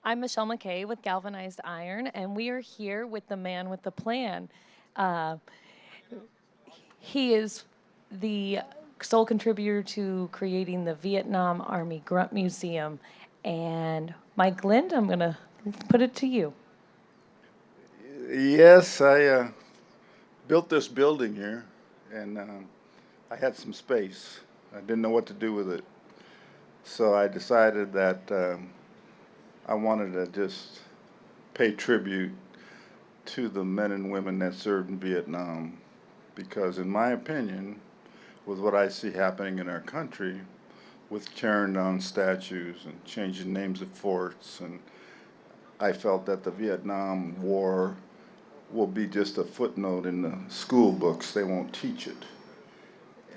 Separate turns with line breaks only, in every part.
I'm Michelle McKay with Galvanized Iron, and we are here with the man with the plan. Uh, he is the sole contributor to creating the Vietnam Army Grunt Museum. And Mike Lynd, I'm going to put it to you.
Yes, I built this building here, and I had some space. I didn't know what to do with it, so I decided that I wanted to just pay tribute to the men and women that served in Vietnam, because in my opinion, with what I see happening in our country, with tearing down statues and changing names of forts, and I felt that the Vietnam War will be just a footnote in the school books. They won't teach it.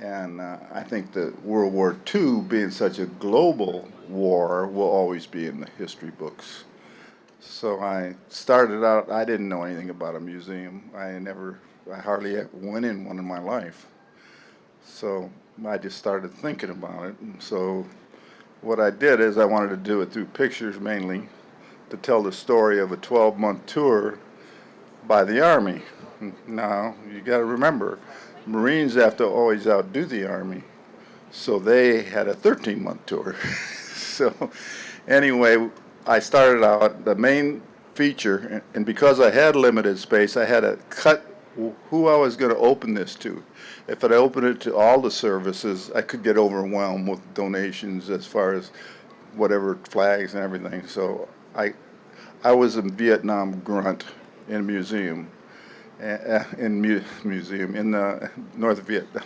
And I think that World War II, being such a global war, will always be in the history books. So I started out, I didn't know anything about a museum. I hardly went in one in my life. So I just started thinking about it. And so what I did is I wanted to do it through pictures mainly to tell the story of a 12-month tour by the Army. Now, you got to remember, Marines have to always outdo the Army. So they had a 13-month tour. So anyway, I started out, the main feature, and because I had limited space, I had to cut who I was going to open this to. If I opened it to all the services, I could get overwhelmed with donations as far as whatever flags and everything. So I was in Vietnam Grunt in a museum, museum in North Vietnam,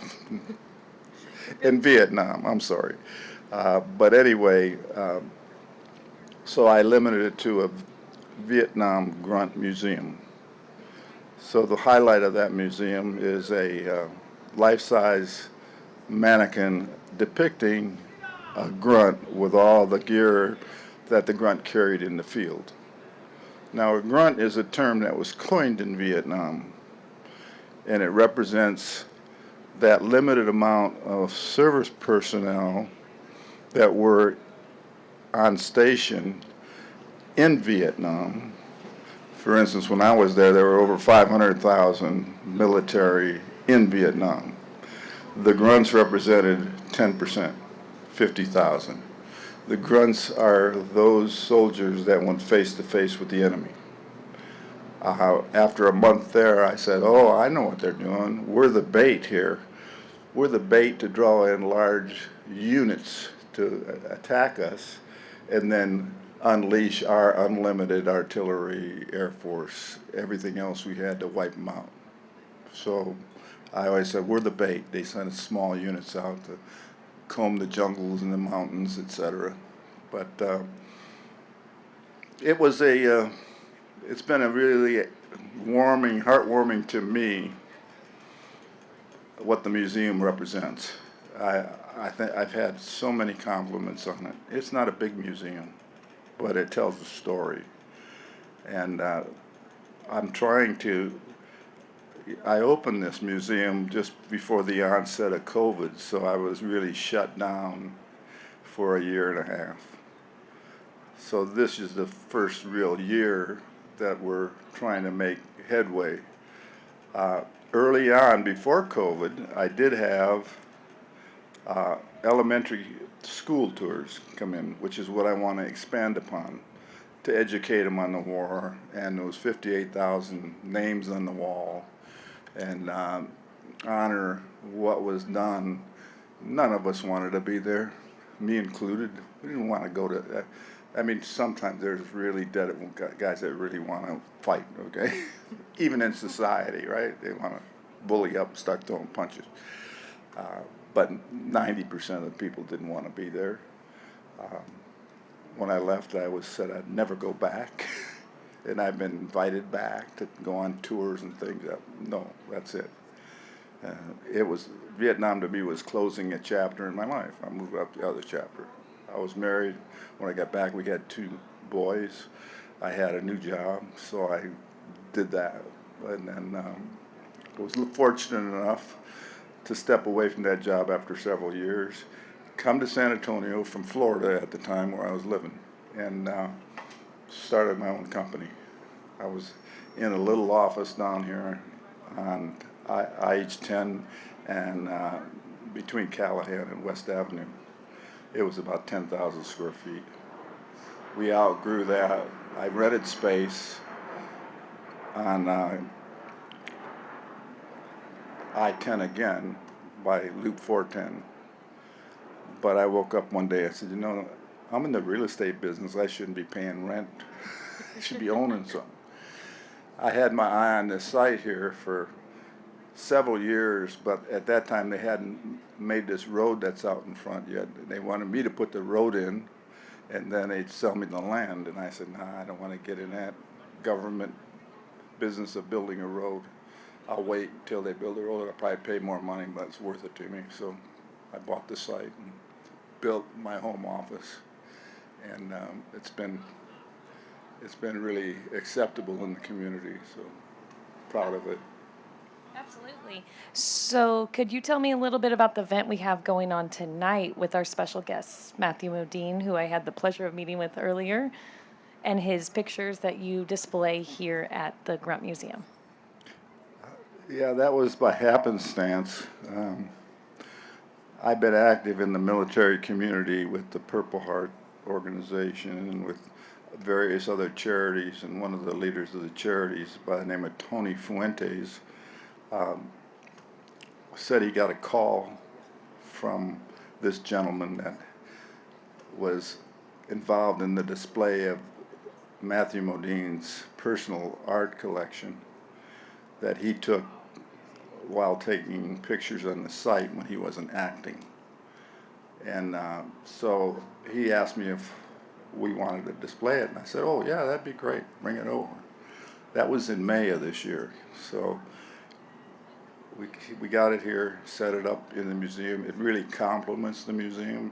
in Vietnam. I'm sorry, but anyway, so I limited it to a Vietnam Grunt museum. So the highlight of that museum is a life-size mannequin depicting a grunt with all the gear that the grunt carried in the field. Now, a grunt is a term that was coined in Vietnam, and it represents that limited amount of service personnel that were on station in Vietnam. For instance, when I was there were over 500,000 military in Vietnam. The grunts represented 10%, 50,000. The grunts are those soldiers that went face to face with the enemy. After a month there, I said, oh, I know what they're doing. We're the bait here. We're the bait to draw in large units to attack us and then unleash our unlimited artillery, air force, everything else we had to wipe them out. So I always said, we're the bait. They sent small units out to comb the jungles and the mountains, etc. But it was it's been a really heartwarming to me what the museum represents. I think I've had so many compliments on it. It's not a big museum, but it tells a story. And I'm trying to. I opened this museum just before the onset of COVID, so I was really shut down for a year and a half. So this is the first real year that we're trying to make headway. Uh, Early on, before COVID, I did have elementary school tours come in, which is what I want to expand upon to educate them on the war and those 58,000 names on the wall and honor what was done. None of us wanted to be there, me included. We didn't want to go to that. I mean, sometimes there's really dead guys that really want to fight, okay? Even in society, right? They want to bully up and start throwing punches. Uh, but 90% of the people didn't want to be there. Um, when I left, said I'd never go back. And I've been invited back to go on tours and things. No, that's it. Uh, Vietnam to me was closing a chapter in my life. I moved up to the other chapter. I was married. When I got back, we had 2 boys. I had a new job, so I did that. And then I was fortunate enough to step away from that job after several years, come to San Antonio from Florida at the time where I was living. And started my own company. I was in a little office down here on IH-10 and between Callahan and West Avenue. It was about 10,000 square feet. We outgrew that. I rented space on I-10 again by Loop 410. But I woke up one day, I said, you know, I'm in the real estate business. I shouldn't be paying rent. I should be owning something. I had my eye on this site here for several years, but at that time they hadn't made this road that's out in front yet. They wanted me to put the road in, and then they'd sell me the land. And I said, nah, I don't want to get in that government business of building a road. I'll wait until they build the road. I'll probably pay more money, but it's worth it to me. So I bought the site and built my home office, and it's been really acceptable in the community. So proud of it.
Absolutely. So could you tell me a little bit about the event we have going on tonight with our special guest, Mathew Modine, who I had the pleasure of meeting with earlier, and his pictures that you display here at the Grunt Museum?
Yeah, that was by happenstance. I've been active in the military community with the Purple Heart organization and with various other charities, and one of the leaders of the charities by the name of Tony Fuentes said he got a call from this gentleman that was involved in the display of Mathew Modine's personal art collection that he took while taking pictures on the site when he wasn't acting. And so he asked me if we wanted to display it, and I said, oh yeah, that'd be great, bring it over. That was in May of this year. So we got it here, set it up in the museum. It really complements the museum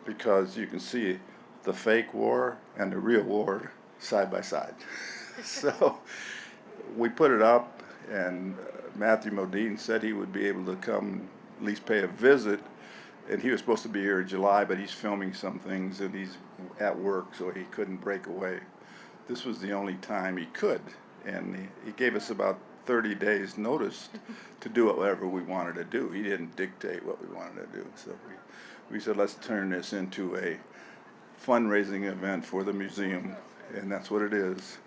because you can see the fake war and the real war side by side. So we put it up, and Mathew Modine said he would be able to come at least pay a visit, and he was supposed to be here in July, but he's filming some things and he's at work, so he couldn't break away. This was the only time he could, and he gave us about 30 days notice to do whatever we wanted to do. He didn't dictate what we wanted to do. So we said, let's turn this into a fundraising event for the museum, and that's what it is.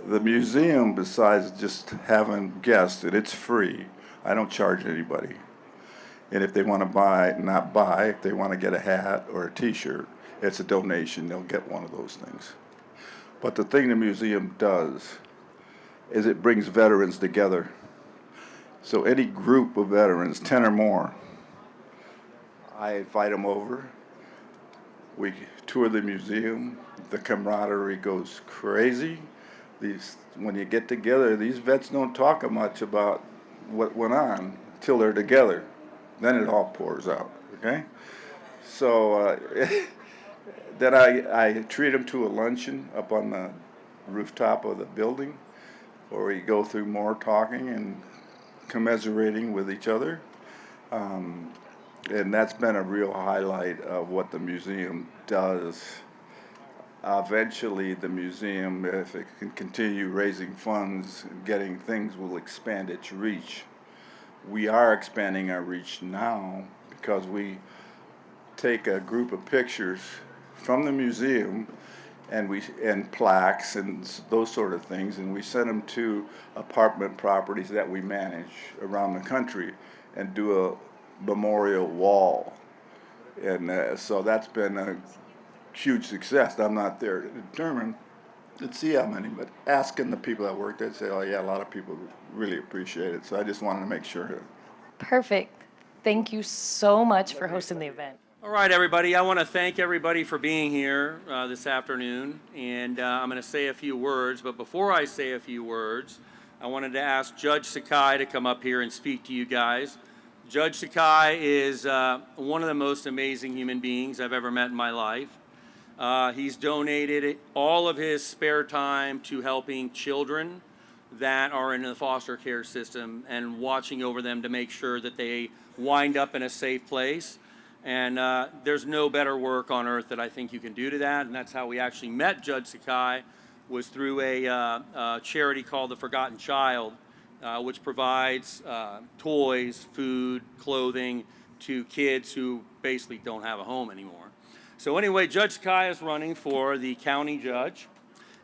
The museum, besides just having guests, and it's free, I don't charge anybody. And if they want to buy, not buy, if they want to get a hat or a t-shirt, it's a donation. They'll get one of those things. But the thing the museum does is it brings veterans together. So any group of veterans, 10 or more, I invite them over. We tour the museum. The camaraderie goes crazy. When you get together, these vets don't talk much about what went on until they're together. Then it all pours out, okay? So then I treat them to a luncheon up on the rooftop of the building, where we go through more talking and commiserating with each other. And that's been a real highlight of what the museum does. Eventually, the museum, if it can continue raising funds and getting things, will expand its reach. We are expanding our reach now because we take a group of pictures from the museum and plaques and those sort of things, and we send them to apartment properties that we manage around the country and do a memorial wall. And so that's been a huge success. I'm not there to determine to see how many, but asking the people that work there, say, oh yeah, a lot of people really appreciate it. So I just wanted to make sure.
Perfect. Thank you so much for hosting the event.
All right, everybody. I want to thank everybody for being here this afternoon, and I'm going to say a few words. But before I say a few words, I wanted to ask Judge Sakai to come up here and speak to you guys. Judge Sakai is one of the most amazing human beings I've ever met in my life. He's donated all of his spare time to helping children that are in the foster care system and watching over them to make sure that they wind up in a safe place. And there's no better work on earth that I think you can do to that. And that's how we actually met Judge Sakai, was through a charity called the Forgotten Child, which provides toys, food, clothing to kids who basically don't have a home anymore. So anyway, Judge Sakai is running for the county judge,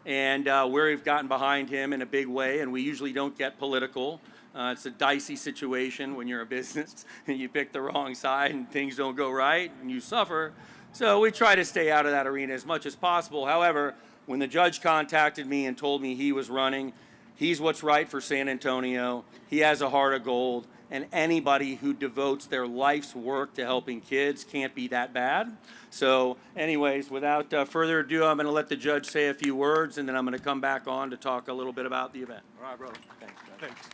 and we've gotten behind him in a big way, and we usually don't get political. It's a dicey situation when you're a business and you pick the wrong side and things don't go right and you suffer. So we try to stay out of that arena as much as possible. However, when the judge contacted me and told me he was running, he's what's right for San Antonio. He has a heart of gold, and anybody who devotes their life's work to helping kids can't be that bad. So anyways, without further ado, I'm going to let the judge say a few words, and then I'm going to come back on to talk a little bit about the event. All right, brother. Thanks, Judge.
Thanks.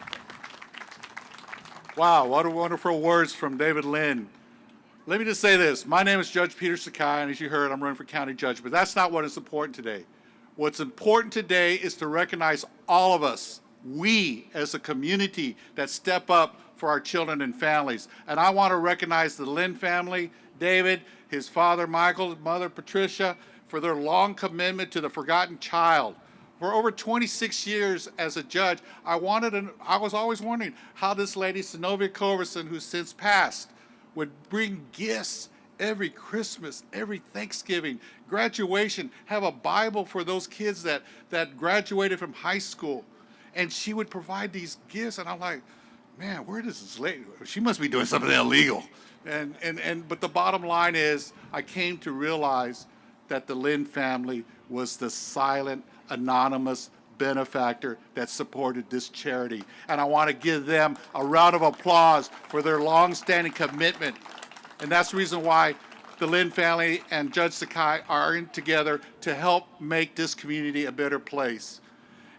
Wow, what wonderful words from David Lynd. Let me just say this. My name is Judge Peter Sakai, and as you heard, I'm running for county judge, but that's not what is important today. What's important today is to recognize all of us, we as a community that step up for our children and families. And I want to recognize the Lynd family, David, his father Michael, his mother Patricia, for their long commitment to the forgotten child. For over 26 years as a judge, I was always wondering how this lady, Synovia Coverson, who's since passed, would bring gifts every Christmas, every Thanksgiving, graduation, have a Bible for those kids that graduated from high school. And she would provide these gifts, and I'm like, man, where does this lady, she must be doing something illegal. But the bottom line is, I came to realize that the Lynd family was the silent, anonymous benefactor that supported this charity. And I want to give them a round of applause for their long-standing commitment. And that's the reason why the Lynd family and Judge Sakai are in together to help make this community a better place.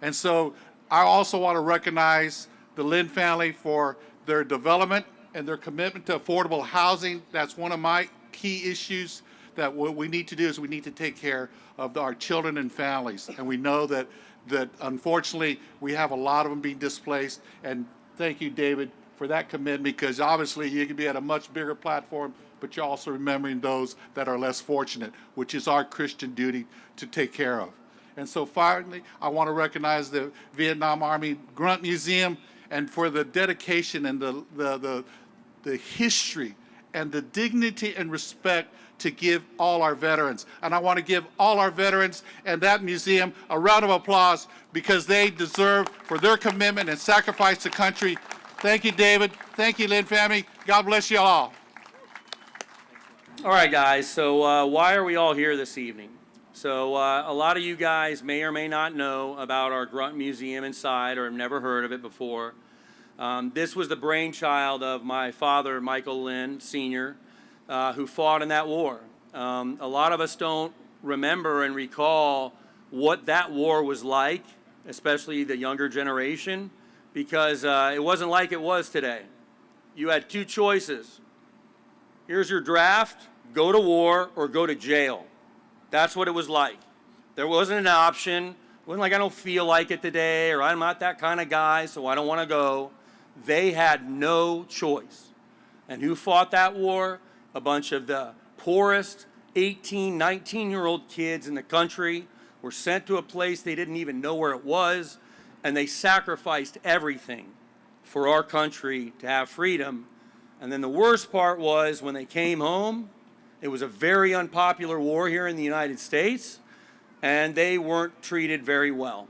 And so I also want to recognize the Lynd family for their development and their commitment to affordable housing. That's one of my key issues, that what we need to do is we need to take care of our children and families. And we know that unfortunately we have a lot of them being displaced. And thank you, David, for that commitment, because obviously you can be at a much bigger platform, but you're also remembering those that are less fortunate, which is our Christian duty to take care of. And so finally, I want to recognize the Vietnam Army Grunt Museum, and for the dedication and the history and the dignity and respect to give all our veterans. And I want to give all our veterans and that museum a round of applause, because they deserve for their commitment and sacrifice to country. Thank you, David. Thank you, Lynd family. God bless you all.
All right, guys, so why are we all here this evening? So a lot of you guys may or may not know about our Grunt Museum inside, or have never heard of it before. This was the brainchild of my father, Michael Lynd, Sr., who fought in that war. A lot of us don't remember and recall what that war was like, especially the younger generation, because it wasn't like it was today. You had two choices. Here's your draft: go to war or go to jail. That's what it was like. There wasn't an option. It wasn't like I don't feel like it today, or I'm not that kind of guy, so I don't want to go. They had no choice. And who fought that war? A bunch of the poorest 18, 19-year-old kids in the country were sent to a place they didn't even know where it was, and they sacrificed everything for our country to have freedom. And then the worst part was, when they came home, it was a very unpopular war here in the United States, and they weren't treated very well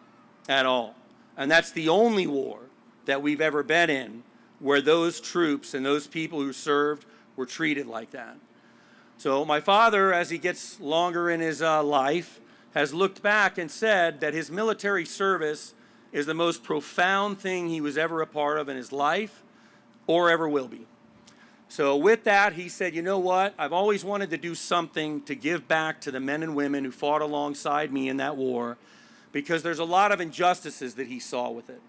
at all. And that's the only war that we've ever been in where those troops and those people who served were treated like that. So my father, as he gets longer in his life, has looked back and said that his military service is the most profound thing he was ever a part of in his life, or ever will be. So with that, he said, you know what? I've always wanted to do something to give back to the men and women who fought alongside me in that war, because there's a lot of injustices that he saw with it.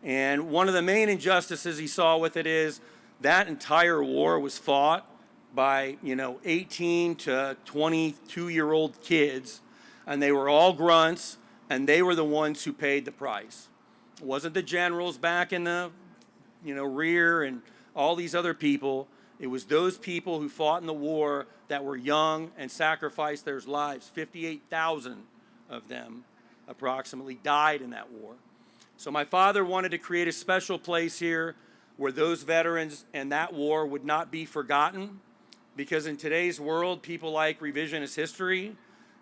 And one of the main injustices he saw with it is that entire war was fought by, 18 to 22-year-old kids, and they were all grunts, and they were the ones who paid the price. It wasn't the generals back in the, rear and all these other people. It was those people who fought in the war that were young and sacrificed their lives. 58,000 of them approximately died in that war. So my father wanted to create a special place here where those veterans and that war would not be forgotten, because in today's world, people like revisionist history,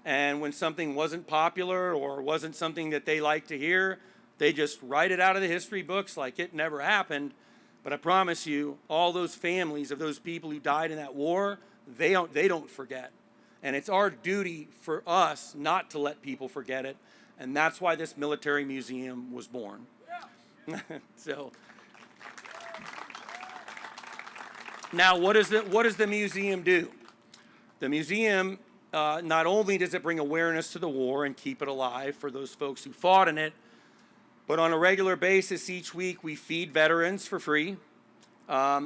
and when something wasn't popular or wasn't something that they like to hear, they just write it out of the history books like it never happened. But I promise you, all those families of those people who died in that war, they don't forget. And it's our duty for us not to let people forget it. And that's why this military museum was born. So now, what does the museum do? The museum, not only does it bring awareness to the war and keep it alive for those folks who fought in it, but on a regular basis each week we feed veterans for free.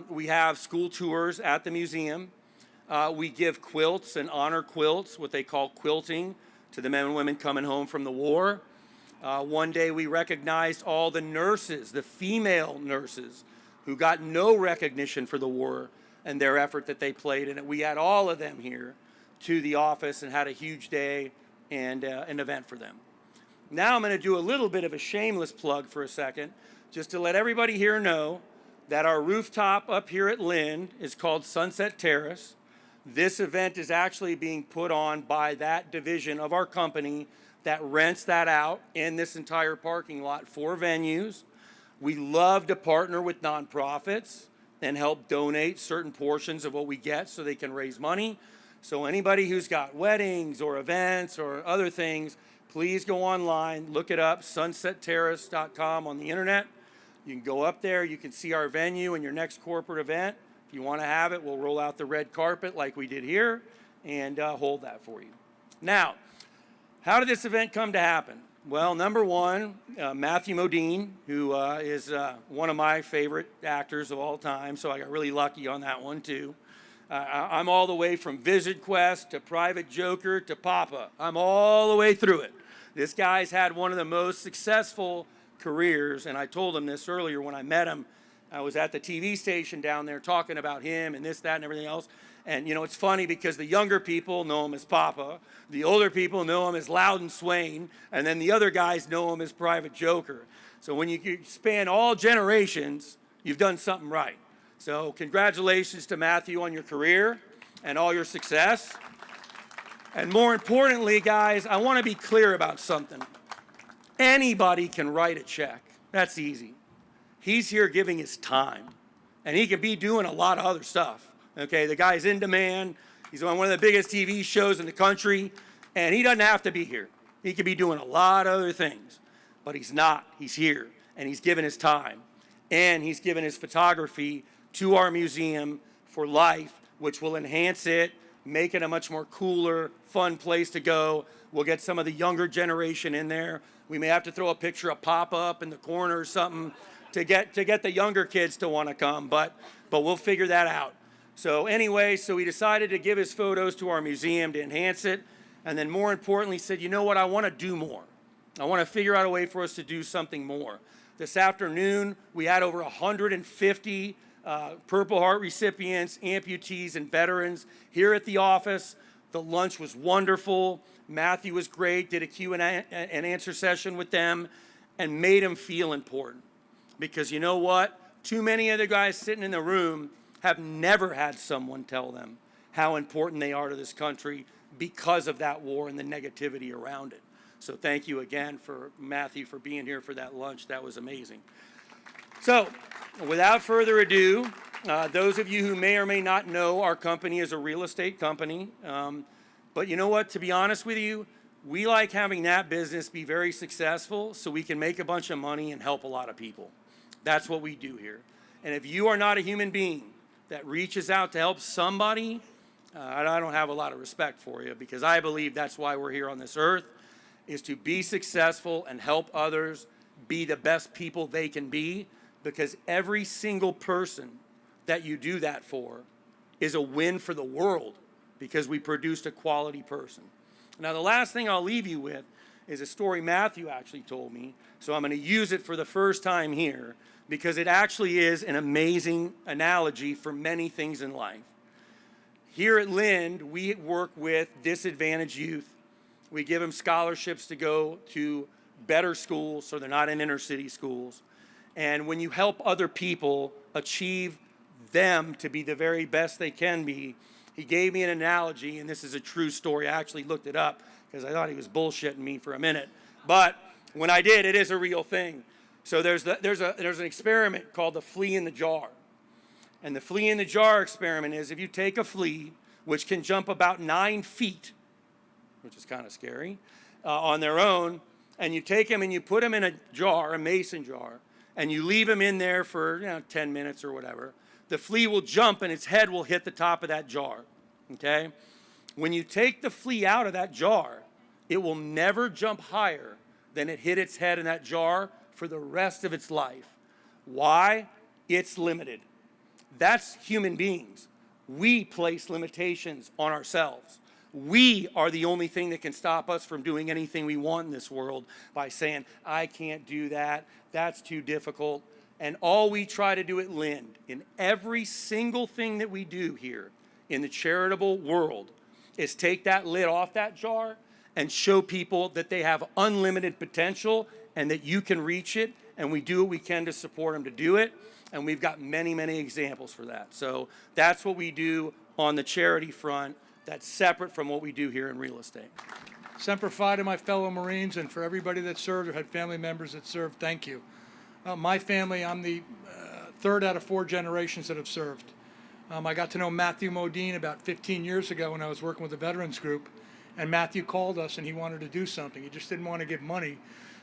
We have school tours at the museum. We give quilts and honor quilts, what they call quilting, to the men and women coming home from the war. One day we recognized all the nurses, the female nurses, who got no recognition for the war and their effort that they played in it. We had all of them here to the office and had a huge day and an event for them. Now I'm going to do a little bit of a shameless plug for a second, just to let everybody here know that our rooftop up here at Lynd is called Sunset Terrace. This event is actually being put on by that division of our company that rents that out in this entire parking lot for venues. We love to partner with nonprofits and help donate certain portions of what we get so they can raise money. So anybody who's got weddings or events or other things, please go online, look it up, sunsetterrace.com on the internet. You can go up there, you can see our venue and your next corporate event. If you want to have it, we'll roll out the red carpet like we did here and hold that for you. Now, how did this event come to happen? Well, number one, Mathew Modine, who is one of my favorite actors of all time, so I got really lucky on that one too. I'm all the way from Visit Quest to Private Joker to Papa. I'm all the way through it. This guy's had one of the most successful careers, and I told him this earlier when I met him. I was at the TV station down there talking about him and this, that, and everything else. And, you know, it's funny because the younger people know him as Papa. The older people know him as Loudon Swain. And then the other guys know him as Private Joker. So when you span all generations, you've done something right. So congratulations to Mathew on your career and all your success. And more importantly, guys, I want to be clear about something. Anybody can write a check. That's easy. He's here giving his time. And he could be doing a lot of other stuff. Okay, the guy's in demand. He's on one of the biggest TV shows in the country. And he doesn't have to be here. He could be doing a lot of other things. But he's not. He's here. And he's given his time. And he's given his photography to our museum for life, which will enhance it, make it a much more cooler, fun place to go. We'll get some of the younger generation in there. We may have to throw a picture of Papa up in the corner or something to get the younger kids to want to come, but we'll figure that out. So anyway, so we decided to give his photos to our museum to enhance it, and then more importantly said, you know what, I want to do more. I want to figure out a way for us to do something more. This afternoon, we had over 150 Purple Heart recipients, amputees, and veterans here at the office. The lunch was wonderful. Mathew was great, did a Q&A and answer session with them, and made them feel important. Because you know what? Too many of the guys sitting in the room have never had someone tell them how important they are to this country because of that war and the negativity around it. So thank you again for Mathew for being here for that lunch. That was amazing. So without further ado, those of you who may or may not know, our company is a real estate company. But you know what? To be honest with you, we like having that business be very successful so we can make a bunch of money and help a lot of people. That's what we do here. And if you are not a human being that reaches out to help somebody, I don't have a lot of respect for you, because I believe that's why we're here on this earth, is to be successful and help others be the best people they can be, because every single person that you do that for is a win for the world, because we produced a quality person. Now, the last thing I'll leave you with is a story Mathew actually told me. So I'm going to use it for the first time here because it actually is an amazing analogy for many things in life. Here at Lynd, we work with disadvantaged youth. We give them scholarships to go to better schools so they're not in inner city schools. And when you help other people achieve them to be the very best they can be, he gave me an analogy, and this is a true story. I actually looked it up because I thought he was bullshitting me for a minute. But when I did, it is a real thing. So there's an experiment called the flea in the jar. And the flea in the jar experiment is if you take a flea, which can jump about 9 feet, which is kind of scary, on their own, and you take them and you put them in a jar, a mason jar, and you leave them in there for 10 minutes or whatever, the flea will jump and its head will hit the top of that jar, okay? When you take the flea out of that jar, it will never jump higher than it hit its head in that jar for the rest of its life. Why? It's limited. That's human beings. We place limitations on ourselves. We are the only thing that can stop us from doing anything we want in this world by saying, I can't do that, that's too difficult. And all we try to do at Lynd, in every single thing that we do here in the charitable world, is take that lid off that jar and show people that they have unlimited potential and that you can reach it, and we do what we can to support them to do it. And we've got many, many examples for that. So that's what we do on the charity front. That's separate from what we do here in real estate.
Semper Fi to my fellow Marines, and for everybody that served or had family members that served, thank you. My family, I'm the third out of 4 generations that have served. I got to know Mathew Modine about 15 years ago when I was working with the Veterans Group, and Mathew called us and he wanted to do something. He just didn't want to give money.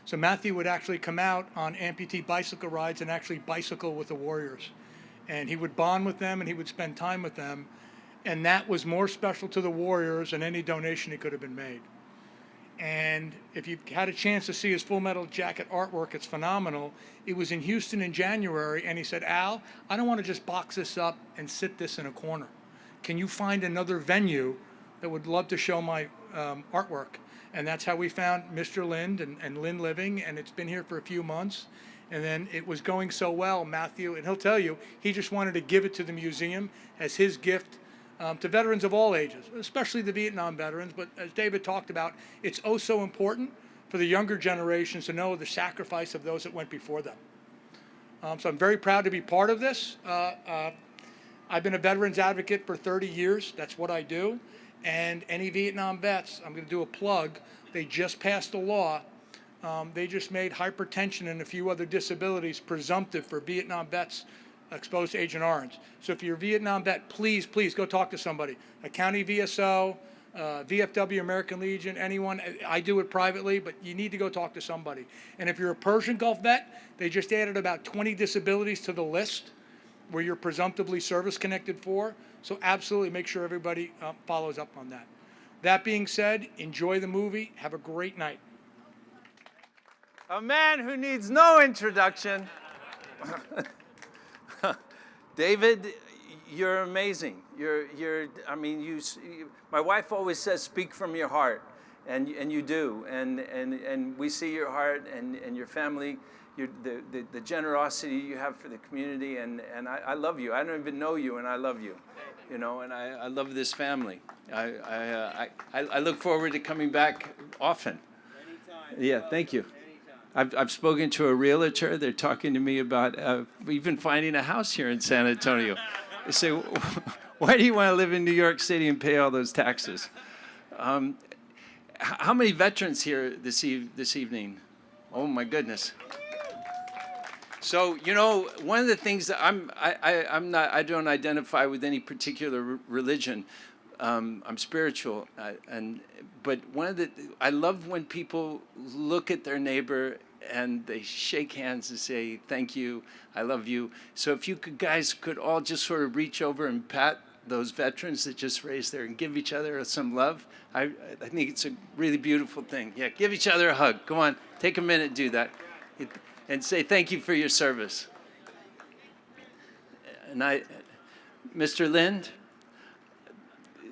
So Mathew would actually come out on amputee bicycle rides and actually bicycle with the warriors. And he would bond with them and he would spend time with them. And that was more special to the warriors than any donation that could have been made. And if you had a chance to see his Full Metal Jacket artwork, it's phenomenal. It was in Houston in January, and he said, Al, I don't want to just box this up and sit this in a corner. Can you find another venue that would love to show my artwork? And that's how we found Mr. Lynd and Lynd Living, and it's been here for a few months. And then it was going so well, Mathew, and he'll tell you, he just wanted to give it to the museum as his gift to veterans of all ages, especially the Vietnam veterans. But as David talked about, it's oh so important for the younger generations to know the sacrifice of those that went before them. So I'm very proud to be part of this. I've been a veterans advocate for 30 years. That's what I do. And any Vietnam vets, I'm going to do a plug. They just passed a law. They just made hypertension and a few other disabilities presumptive for Vietnam vets exposed to Agent Orange. So if you're a Vietnam vet, please, please go talk to somebody. A county VSO, VFW, American Legion, anyone. I do it privately, but you need to go talk to somebody. And if you're a Persian Gulf vet, they just added about 20 disabilities to the list where you're presumptively service-connected for. So absolutely make sure everybody follows up on that. That being said, enjoy the movie. Have a great night.
A man who needs no introduction. David, you're amazing. I mean, my wife always says, speak from your heart, and you do. And we see your heart and your family, the generosity you have for the community, and I love you. I don't even know you, and I love you. You know, and I love this family. I look forward to coming back often. Anytime. Yeah, thank you. I've spoken to a realtor. They're talking to me about even finding a house here in San Antonio. They say, why do you want to live in New York City and pay all those taxes? How many veterans here this evening? Oh my goodness. So, you know, one of the things that I don't identify with any particular religion. I'm spiritual, but I love when people look at their neighbor and they shake hands and say, thank you, I love you. So if you guys could all just sort of reach over and pat those veterans that just raised there and give each other some love, I think it's a really beautiful thing. Yeah, give each other a hug. Come on, take a minute, do that. And say thank you for your service. And Mr. Lynd,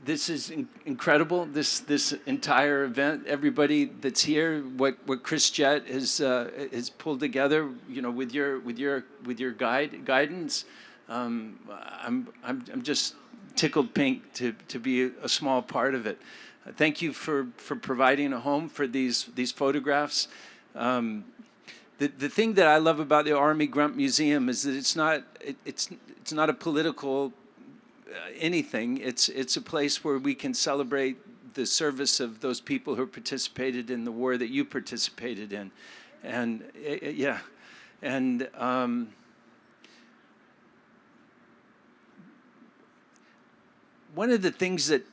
this is incredible. This entire event, everybody that's here, what Chris Jett has pulled together, with your guidance. I'm just tickled pink to be a small part of it. Thank you for providing a home for these photographs. The thing that I love about the Army Grunt Museum is that it's not a political anything. It's a place where we can celebrate the service of those people who participated in the war that you participated in, and one of the things that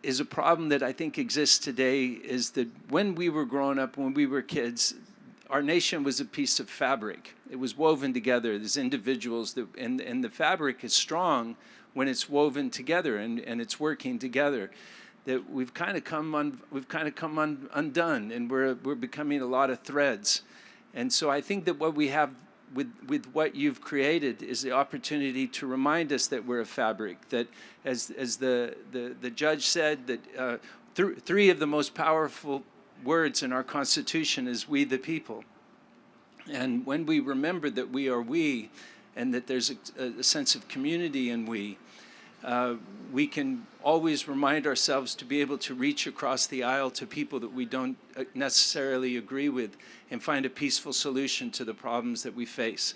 is a problem that I think exists today is that when we were growing up, when we were kids, our nation was a piece of fabric. It was woven together. There's individuals and the fabric is strong when it's woven together and it's working together. That we've kind of come undone, and we're becoming a lot of threads. And so I think that what we have with what you've created is the opportunity to remind us that we're a fabric. That as the judge said, that three of the most powerful words in our Constitution is "we the people." And when we remember that we are we, and that there's a sense of community in we can always remind ourselves to be able to reach across the aisle to people that we don't necessarily agree with and find a peaceful solution to the problems that we face.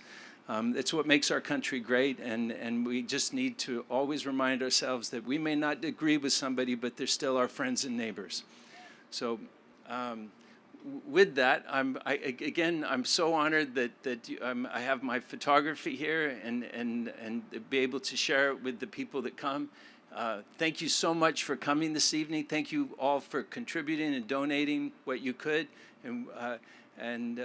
It's what makes our country great, and we just need to always remind ourselves that we may not agree with somebody, but they're still our friends and neighbors. So with that, I'm so honored that I have my photography here and be able to share it with the people that come. Thank you so much for coming this evening. Thank you all for contributing and donating what you could, and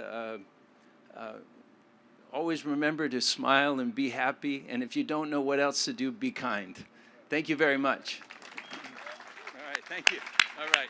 always remember to smile and be happy. And if you don't know what else to do, be kind. Thank you very much. All right, thank you. All right.